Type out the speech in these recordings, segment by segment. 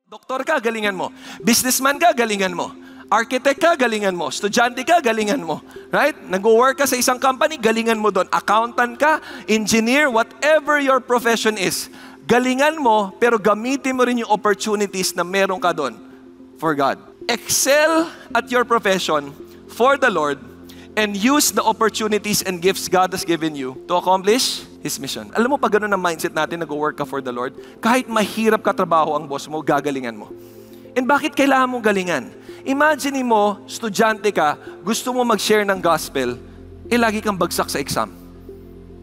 Doktor ka, galingan mo. Businessman ka, galingan mo. Architect ka, galingan mo. Estudyante ka, galingan mo. Right? Nag-work ka sa isang company, galingan mo doon. Accountant ka, engineer, whatever your profession is. Galingan mo, pero gamitin mo rin yung opportunities na meron ka doon for God. Excel at your profession for the Lord and use the opportunities and gifts God has given you to accomplish His mission. Alam mo, pag ganun ang mindset natin, nag-work ka for the Lord, kahit mahirap ka trabaho ang boss mo, gagalingan mo. And bakit kailangan mong galingan? Imagine mo, estudyante ka, gusto mo mag-share ng gospel, lagi kang bagsak sa exam.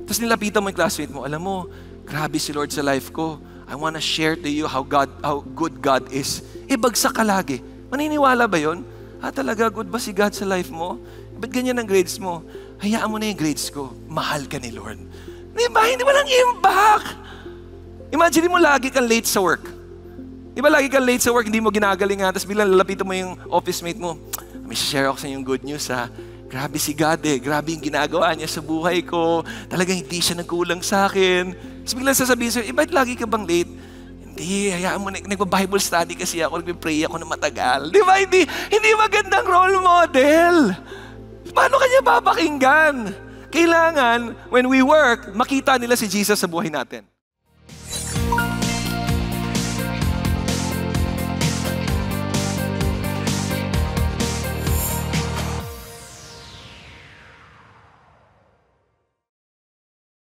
Tapos nilapitan mo yung classmate mo, alam mo, grabe si Lord sa life ko. I wanna share to you how good God is. Bagsak ka lagi. Maniniwala ba yun? Talaga, good ba si God sa life mo? Ba't ganyan ang grades mo? Hayaan mo na yung grades ko. Mahal ka ni Lord. Diba? Hindi walang impact. Imagine mo lagi kang late sa work. Diba lagi kang late sa work, hindi mo ginagalingan, tapos bilang lalapitan mo yung office mate mo, may share ako sa yung good news ha. Grabe si God grabe yung ginagawa niya sa buhay ko. Talagang hindi siya nagkulang sa akin. Tapos biglang sasabihin sa'yo, ba't lagi ka bang late? Hindi, hayaan mo, nagpa-Bible study kasi ako, nagpe-pray ako na matagal. Di ba? Hindi magandang role model. Paano kanya papakinggan? Kailangan, when we work, makita nila si Jesus sa buhay natin.